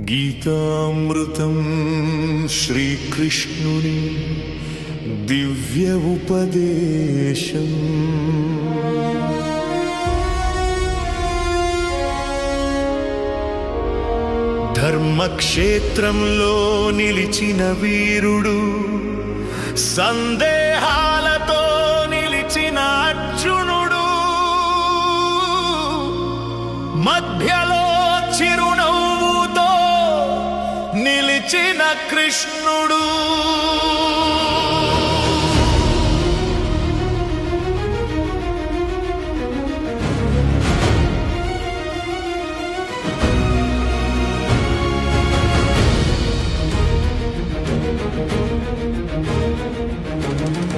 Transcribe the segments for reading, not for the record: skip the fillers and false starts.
గీతామృతం శ్రీకృష్ణుని దివ్య ఉపదేశం. ధర్మక్షేత్రంలో నిలిచిన వీరుడు, సందేహాలతో నిలిచిన అర్జునుడు, మధ్యలో చిరునవ్వుతో నిలిచిన కృష్ణుడు.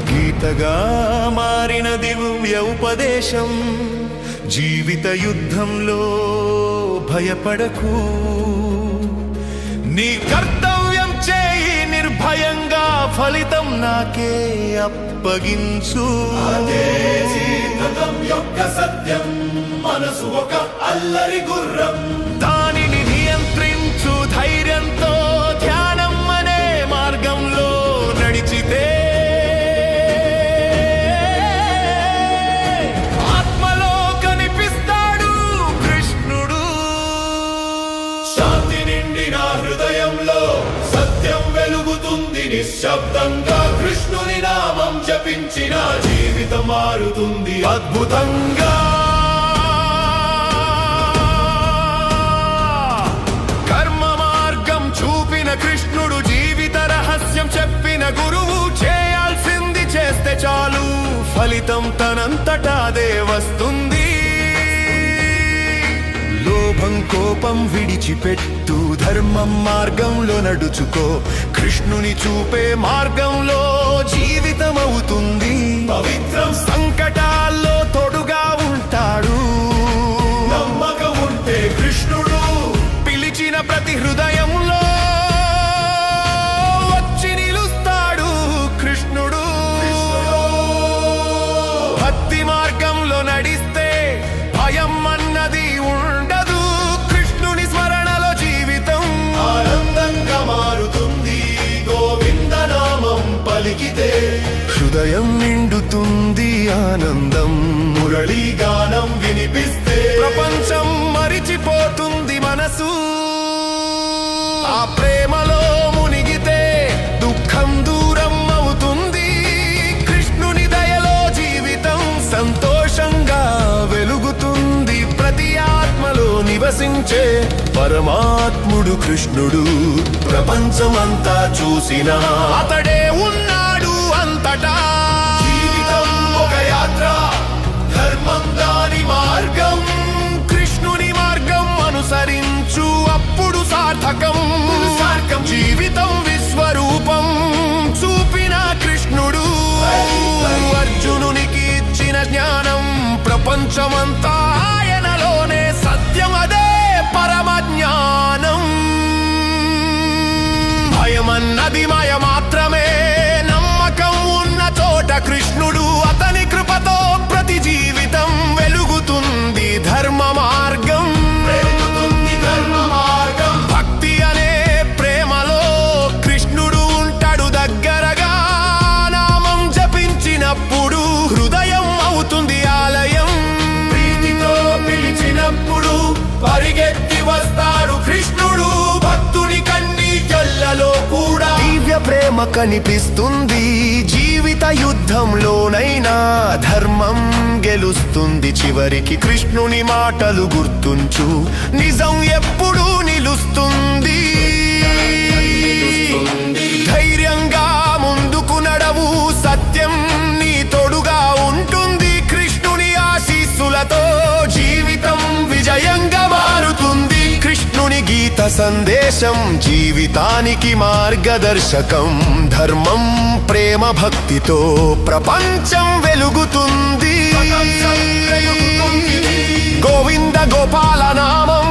గీతగా మారిన దివ్య ఉపదేశం. జీవిత యుద్ధంలో భయపడకు, నీ కర్తవ్యం చేయి నిర్భయంగా, ఫలితం నాకే అప్పగించు. అదే జీవితం యొక్క సత్యం, మనసు ఒక అల్లరి గుర్రం. దానిని నియంత్రించు ధైర్యంతో, ధ్యానం అనే మార్గంలో నడిచితే ఆత్మలో కనిపిస్తాడు కృష్ణుడు. శాంతి నిండిన హృదయంలో సత్యం వెలుగుతుంది నిశ్శబ్దంగా. కృష్ణుని నామం జపించిన జీవితం మారుతుంది అద్భుతంగా. కర్మ మార్గం చూపిన కృష్ణుడు, జీవిత రహస్యం చెప్పిన గురువు. చేయాల్సింది చేస్తే చాలు, ఫలితం తనంతటాదే వస్తుంది. లోభం కోపం విడిచిపెట్టు, ధర్మం మార్గంలో నడుచుకో. కృష్ణుని చూపే మార్గంలో జీవితం అవుతుంది పవిత్రం. సంకటాల్లో తోడుగా ఉంటాడు. నమ్మకం ఉంటే కృష్ణుడు పిలిచిన ప్రతి హృదయంలో వచ్చి నిలుస్తాడు కృష్ణుడు. భక్తి మార్గంలో నడిస్తే భయం అన్నది ఉండదు. కృష్ణుని స్మరణలో జీవితం ఆనందంగా మారుతుంది. గోవింద నామం పలికితే హృదయం నిండుతుంది ఆనందం. మురళీ గానం వినిపిస్తే ప్రపంచం మరిచిపోతుంది మనసు. ఆ ప్రేమలో మునిగితే దుఃఖం దూరం అవుతుంది. కృష్ణుని దయలో జీవితం సంతోషంగా వెలుగుతుంది. ప్రతి ఆత్మలో నివసించే పరమాత్ముడు కృష్ణుడు. ప్రపంచమంతా చూసినా అతడే ఉన్నాడు అంతటా. జీవితం ఒక యాత్ర, ధర్మం దాని మార్గం. కృష్ణుని మార్గం అనుసరించు, అప్పుడు సార్థకం. జీవితం విశ్వరూపం చూపిన కృష్ణుడు. అర్జునునికి ఇచ్చిన జ్ఞానం ప్రపంచమంతా ఆయనలోనే సత్యం. అదే పరమ జ్ఞానం. భయమన్నది మాయ మాత్రమే, నమ్మకం ఉన్న చోట కృష్ణుడు. అతని కృపతో ప్రతి జీవితం వెలుగుతుంది. ధర్మ మార్గం ప్రేరుతుంది ధర్మ మార్గం. భక్తి అనే ప్రేమలో కృష్ణుడు ఉంటాడు దగ్గరగా. నామం జపించినప్పుడు హృదయం అవుతుంది ఆలయం. ప్రీతితో పిలిచినప్పుడు పరిగెత్తి వస్తాడు కృష్ణుడు. భక్తుని కన్నీళ్లలో కూడా దివ్య ప్రేమ కనిపిస్తుంది. జీవిత యుద్ధంలోనైనా ధర్మం గెలుస్తుంది చివరికి. కృష్ణుని మాటలు గుర్తుంచు, నిజం ఎప్పుడూ నిలుస్తుంది. ధైర్యంగా ముందుకు నడవు, సత్యం నీ తోడుగా ఉంటుంది. కృష్ణుని ఆశీస్సులతో జీవితం విజయంగా మారుతుంది. కృష్ణుని గీత సందేశం జీవితానికి మార్గదర్శకం. ధర్మం ప్రేమ భక్తితో ప్రపంచం వెలుగుతుంది. గోవింద గోపాల నామం